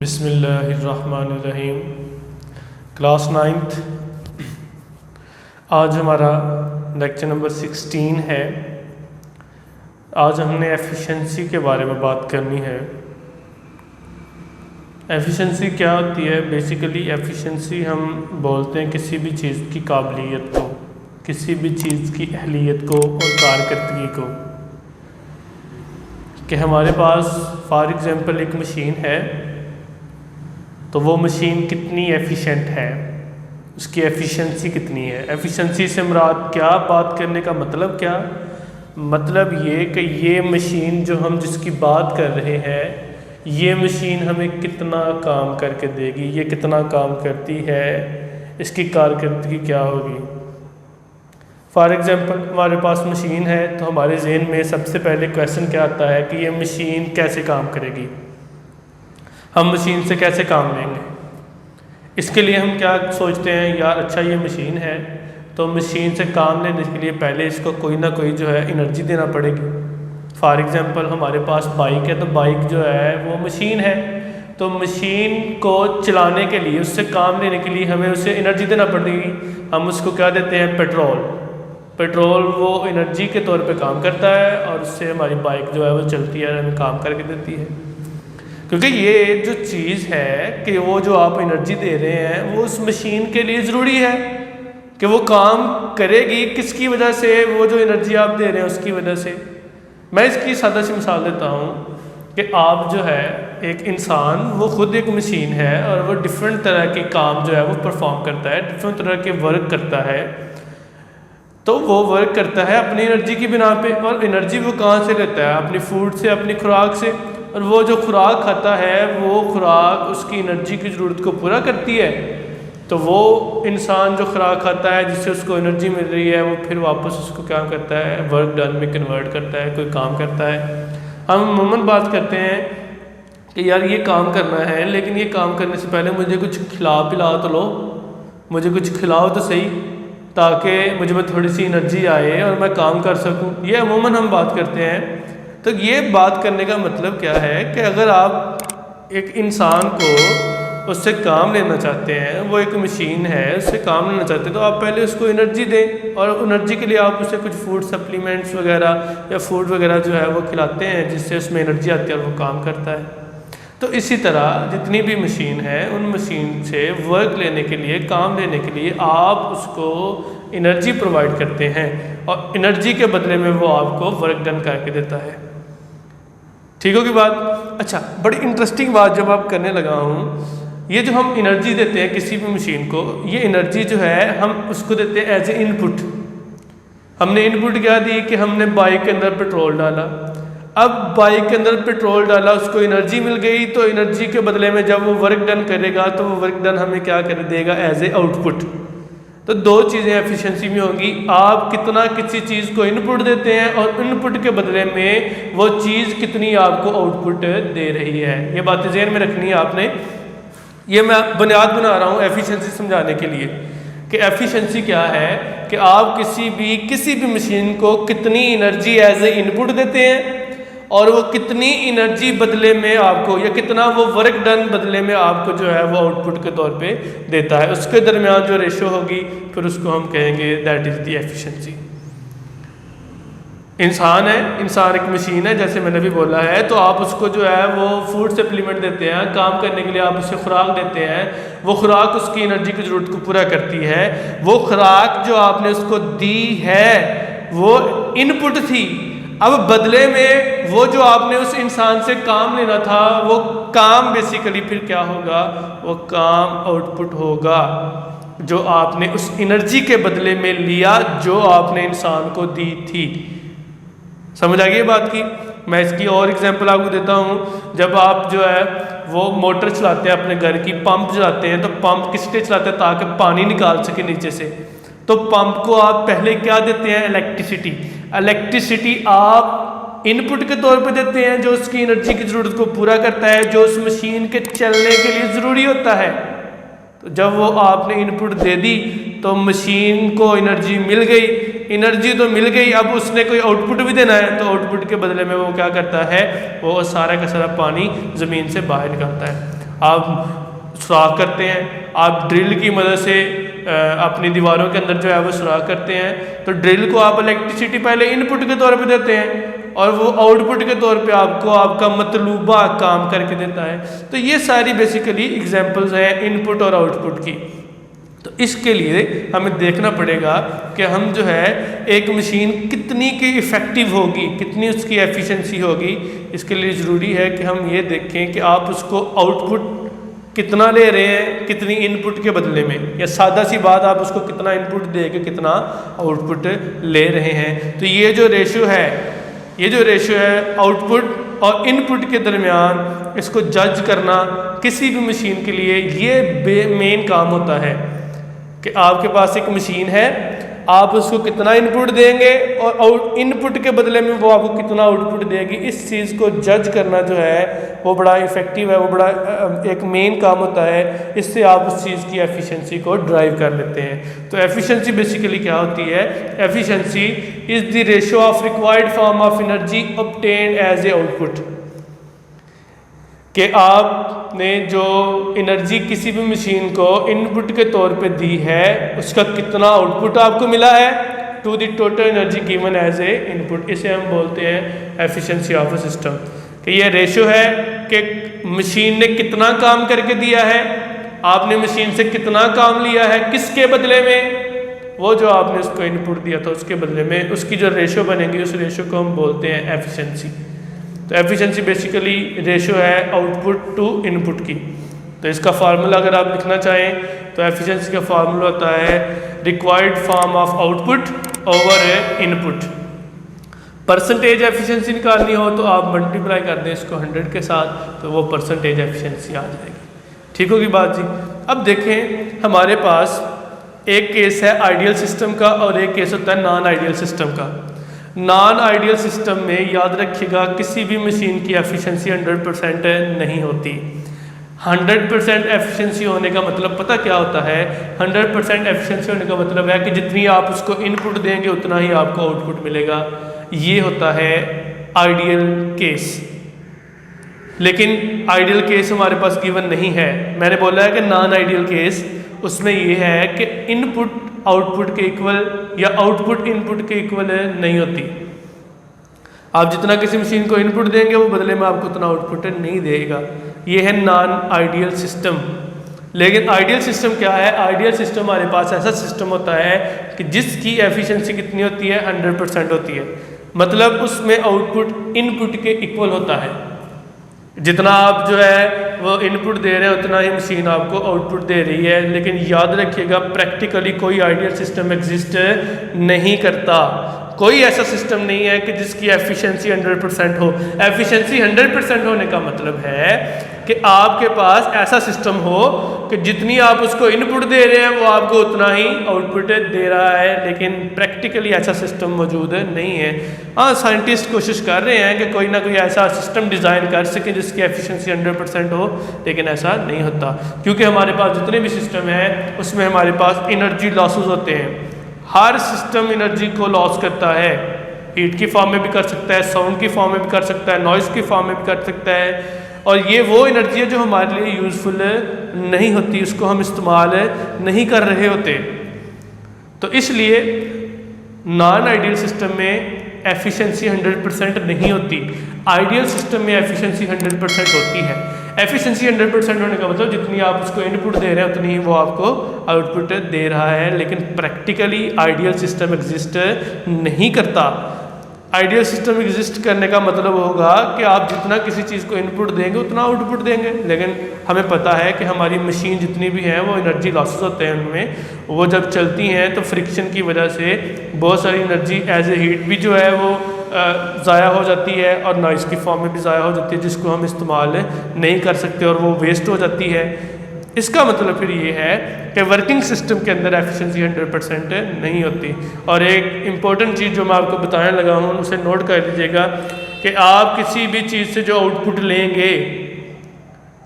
बिस्मिल्लाहिर्रहमानिर्रहीम। Class 9th। आज हमारा लेक्चर नंबर 16 है। आज हमने एफिशिएंसी के बारे में बात करनी है। एफिशिएंसी क्या होती है? बेसिकली एफिशिएंसी हम बोलते हैं किसी भी चीज़ की काबिलियत को, किसी भी चीज़ की अहलियत को और कारकर्दगी को। कि हमारे पास फॉर एग्ज़ाम्पल एक मशीन है, तो वो मशीन कितनी एफिशिएंट है, उसकी एफिशिएंसी कितनी है। एफिशिएंसी से मुराद क्या, बात करने का मतलब क्या? मतलब ये कि ये मशीन जो हम जिसकी बात कर रहे हैं, ये मशीन हमें कितना काम करके देगी, ये कितना काम करती है, इसकी कारकर्दगी क्या होगी। फॉर एग्ज़ाम्पल हमारे पास मशीन है, तो हमारे जहन में सबसे पहले क्वेश्चन क्या आता है कि ये मशीन कैसे काम करेगी, हम मशीन से कैसे काम लेंगे। इसके लिए हम क्या सोचते हैं, यार अच्छा ये मशीन है, तो मशीन से काम लेने के लिए पहले इसको कोई ना कोई जो है एनर्जी देना पड़ेगी। फॉर एग्ज़ाम्पल हमारे पास बाइक है, तो बाइक जो है वो मशीन है, तो मशीन को चलाने के लिए, उससे काम लेने के लिए हमें उसे एनर्जी देना पड़ेगी। हम उसको क्या देते हैं? पेट्रोल। पेट्रोल वो एनर्जी के तौर पे काम करता है और उससे हमारी बाइक जो है वो चलती है, हमें काम करके देती है। क्योंकि ये जो चीज़ है कि वो जो आप एनर्जी दे रहे हैं वो उस मशीन के लिए ज़रूरी है कि वो काम करेगी। किसकी वजह से? वो जो एनर्जी आप दे रहे हैं उसकी वजह से। मैं इसकी सादा सी मिसाल देता हूँ कि आप जो है एक इंसान, वो खुद एक मशीन है और वो डिफरेंट तरह के काम जो है वो परफॉर्म करता है, डिफरेंट तरह के वर्क करता है। तो वो वर्क करता है अपनी एनर्जी की बिना पे, और एनर्जी वो कहाँ से लेता है? अपनी फूड से, अपनी खुराक से। और वो जो खुराक खाता है, वो खुराक उसकी एनर्जी की ज़रूरत को पूरा करती है। तो वो इंसान जो खुराक खाता है, जिससे उसको एनर्जी मिल रही है, वो फिर वापस उसको क्या करता है? वर्क डन में कन्वर्ट करता है, कोई काम करता है। हम अमूमन बात करते हैं कि यार ये काम करना है, लेकिन ये काम करने से पहले मुझे कुछ खिला पिला तो लो, मुझे कुछ खिलाओ तो सही, ताकि मुझे में थोड़ी सी एनर्जी आए और मैं काम कर सकूं। ये अमूमन हम बात करते हैं। तो ये बात करने का मतलब क्या है कि अगर आप एक इंसान को उससे काम लेना चाहते हैं, वो एक मशीन है, उससे काम लेना चाहते हैं, तो आप पहले उसको एनर्जी दें, और एनर्जी के लिए आप उसे कुछ फूड सप्लीमेंट्स वगैरह या फूड वगैरह जो है वो खिलाते हैं, जिससे उसमें एनर्जी आती है और वो काम करता है। तो इसी तरह जितनी भी मशीन है, उन मशीन से वर्क लेने के लिए, काम लेने के लिए आप उसको एनर्जी प्रोवाइड करते हैं, और एनर्जी के बदले में वो आपको वर्क डन करके देता है। ठीक होगी बात? अच्छा, बड़ी इंटरेस्टिंग बात जब आप करने लगा हूँ, ये जो हम एनर्जी देते हैं किसी भी मशीन को, ये एनर्जी जो है हम उसको देते हैं एज ए इनपुट। हमने इनपुट क्या दी कि हमने बाइक के अंदर पेट्रोल डाला। अब बाइक के अंदर पेट्रोल डाला, उसको एनर्जी मिल गई, तो एनर्जी के बदले में जब वो वर्क डन करेगा, तो वो वर्क डन हमें क्या कर देगा? As a output. तो दो चीज़ें एफिशिएंसी में होंगी। आप कितना किसी चीज़ को इनपुट देते हैं, और इनपुट के बदले में वो चीज़ कितनी आपको आउटपुट दे रही है। ये बातें ज़हन में रखनी है आपने। ये मैं बुनियाद बना रहा हूँ एफिशिएंसी समझाने के लिए कि एफिशिएंसी क्या है, कि आप किसी भी मशीन को कितनी एनर्जी एज ए इनपुट देते हैं, और वो कितनी एनर्जी बदले में आपको, या कितना वो वर्क डन बदले में आपको जो है वो आउटपुट के तौर पे देता है। उसके दरमियान जो रेशो होगी, फिर उसको हम कहेंगे दैट इज़ द एफिशिएंसी। इंसान है, इंसान एक मशीन है, जैसे मैंने भी बोला है, तो आप उसको जो है वो फूड सप्लीमेंट देते हैं, काम करने के लिए आप उसे खुराक देते हैं, वो खुराक उसकी एनर्जी की ज़रूरत को पूरा करती है। वो खुराक जो आपने उसको दी है वो इनपुट थी। अब बदले में वो जो आपने उस इंसान से काम लेना था, वो काम बेसिकली फिर क्या होगा? वो काम आउटपुट होगा जो आपने उस एनर्जी के बदले में लिया, जो आपने इंसान को दी थी। समझ आ गई बात की? मैं इसकी और एग्जांपल आपको देता हूँ। जब आप जो है वो मोटर चलाते हैं अपने घर की, पंप चलाते हैं, तो पंप किस लिए चलाते हैं? ताकि पानी निकाल सके नीचे से। तो पंप को आप पहले क्या देते हैं? इलेक्ट्रिसिटी। इलेक्ट्रिसिटी आप इनपुट के तौर पे देते हैं, जो उसकी एनर्जी की ज़रूरत को पूरा करता है, जो उस मशीन के चलने के लिए ज़रूरी होता है। तो जब वो आपने इनपुट दे दी, तो मशीन को एनर्जी मिल गई। एनर्जी तो मिल गई, अब उसने कोई आउटपुट भी देना है, तो आउटपुट के बदले में वो क्या करता है? वो सारा का सारा पानी ज़मीन से बाहर निकालता है। आप सुराख करते हैं, आप ड्रिल की मदद से अपनी दीवारों के अंदर जो है वो सुराख करते हैं, तो ड्रिल को आप इलेक्ट्रिसिटी पहले इनपुट के तौर पे देते हैं और वो आउटपुट के तौर पे आपको आपका मतलूबा काम करके देता है। तो ये सारी बेसिकली एग्जांपल्स हैं इनपुट और आउटपुट की। तो इसके लिए हमें देखना पड़ेगा कि हम जो है एक मशीन कितनी की इफ़ेक्टिव होगी, कितनी उसकी एफिशिएंसी होगी। इसके लिए ज़रूरी है कि हम ये देखें कि आप उसको आउटपुट कितना ले रहे हैं, कितनी इनपुट के बदले में, या सादा सी बात आप उसको कितना इनपुट दे के कितना आउटपुट ले रहे हैं। तो ये जो रेशो है आउटपुट और इनपुट के दरमियान, इसको जज करना किसी भी मशीन के लिए ये मेन काम होता है कि आपके पास एक मशीन है, आप उसको कितना इनपुट देंगे और इनपुट के बदले में वो आपको कितना आउटपुट देगी। इस चीज़ को जज करना जो है वो बड़ा इफ़ेक्टिव है, वो बड़ा एक मेन काम होता है। इससे आप उस चीज़ की एफिशिएंसी को ड्राइव कर लेते हैं। तो एफिशिएंसी बेसिकली क्या होती है? Efficiency is the ratio of required form of energy obtained as a output, कि आपने जो एनर्जी किसी भी मशीन को इनपुट के तौर पे दी है उसका कितना आउटपुट आपको मिला है to the total energy given as a input. इसे हम बोलते हैं एफिशिएंसी ऑफ अ सिस्टम, कि ये रेशो है कि मशीन ने कितना काम करके दिया है, आपने मशीन से कितना काम लिया है, किसके बदले में, वो जो आपने उसको इनपुट दिया था उसके बदले में, उसकी जो रेशो बनेगी उस रेशो को हम बोलते हैं एफिशिएंसी। तो एफिशिएंसी बेसिकली रेशो है आउटपुट टू इनपुट की। तो इसका फार्मूला अगर आप लिखना चाहें तो एफिशिएंसी का फार्मूला होता है required form of output over input. Percentage efficiency निकालनी हो तो आप मल्टीप्लाई कर दें इसको 100 के साथ, तो वो परसेंटेज एफिशिएंसी आ जाएगी। ठीक होगी बात जी। अब देखें हमारे पास एक केस है आइडियल सिस्टम का और एक केस होता है नॉन आइडियल सिस्टम का। नॉन आइडियल सिस्टम में याद रखिएगा किसी भी मशीन की एफिशिएंसी 100% नहीं होती। 100% एफिशिएंसी होने का मतलब पता क्या होता है? 100% एफिशिएंसी होने का मतलब है कि जितनी आप उसको इनपुट देंगे उतना ही आपको आउटपुट मिलेगा। ये होता है आइडियल केस। लेकिन आइडियल केस हमारे पास गिवन नहीं है। मैंने बोला है कि नॉन आइडियल केस, उसमें ये है कि इनपुट आउटपुट के इक्वल या आउटपुट इनपुट के इक्वल नहीं होती। आप जितना किसी मशीन को इनपुट देंगे वो बदले में आपको उतना आउटपुट नहीं देगा। ये है नॉन आइडियल सिस्टम। लेकिन आइडियल सिस्टम क्या है? आइडियल सिस्टम हमारे पास ऐसा सिस्टम होता है कि जिसकी एफिशिएंसी कितनी होती है? 100% होती है। मतलब उसमें आउटपुट इनपुट के इक्वल होता है। जितना आप जो है वो इनपुट दे रहे हैं उतना ही मशीन आपको आउटपुट दे रही है। लेकिन याद रखिएगा प्रैक्टिकली कोई आइडियल सिस्टम एग्जिस्ट नहीं करता। कोई ऐसा सिस्टम नहीं है कि जिसकी एफिशिएंसी 100% हो। एफिशिएंसी 100% होने का मतलब है कि आपके पास ऐसा सिस्टम हो कि जितनी आप उसको इनपुट दे रहे हैं वो आपको उतना ही आउटपुट दे रहा है। लेकिन प्रैक्टिकली ऐसा सिस्टम मौजूद नहीं है। हाँ, साइंटिस्ट कोशिश कर रहे हैं कि कोई ना कोई ऐसा सिस्टम डिज़ाइन कर सके जिसकी एफिशिएंसी 100% हो, लेकिन ऐसा नहीं होता क्योंकि हमारे पास जितने भी सिस्टम हैं उसमें हमारे पास एनर्जी लॉसेस होते हैं। हर सिस्टम एनर्जी को लॉस करता है। हीट की फॉर्म में भी कर सकता है, साउंड की फॉर्म में भी कर सकता है, नॉइज़ की फॉर्म में भी कर सकता है। और ये वो एनर्जी है जो हमारे लिए यूज़फुल नहीं होती, उसको हम इस्तेमाल नहीं कर रहे होते। तो इसलिए नॉन आइडियल सिस्टम में एफिशिएंसी 100% नहीं होती। आइडियल सिस्टम में एफिशिएंसी 100% होती है। एफिशिएंसी 100% होने का मतलब जितनी आप उसको इनपुट दे रहे हैं उतनी ही वो आपको आउटपुट दे रहा है। लेकिन प्रैक्टिकली आइडियल सिस्टम एग्जिस्ट नहीं करता। आइडियल सिस्टम एग्जिस्ट करने का मतलब होगा कि आप जितना किसी चीज़ को इनपुट देंगे उतना आउटपुट देंगे। लेकिन हमें पता है कि हमारी मशीन जितनी भी हैं वो एनर्जी लॉसेस होते हैं उनमें। वो जब चलती हैं तो फ्रिक्शन की वजह से बहुत सारी एनर्जी एज ए हीट भी जो है वो ज़ाया हो जाती है और नॉइज़ की फॉर्म में भी ज़ाया हो जाती है, जिसको हम इस्तेमाल नहीं कर सकते और वो वेस्ट हो जाती है। इसका मतलब फिर ये है कि वर्किंग सिस्टम के अंदर एफिशिएंसी 100% नहीं होती। और एक इम्पॉर्टेंट चीज़ जो मैं आपको बताने लगा हूँ उसे नोट कर लीजिएगा कि आप किसी भी चीज़ से जो आउटपुट लेंगे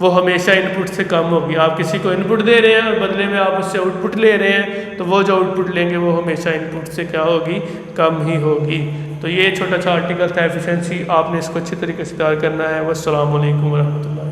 वो हमेशा इनपुट से कम होगी। आप किसी को इनपुट दे रहे हैं और बदले में आप उससे आउटपुट ले रहे हैं, तो वो जो आउटपुट लेंगे वो हमेशा इनपुट से क्या होगी? कम ही होगी। तो ये छोटा सा आर्टिकल था एफिशिएंसी। आपने इसको अच्छी तरीके से तैयार करना है। वस्सलामु अलैकुम वरहमतुल्लाह।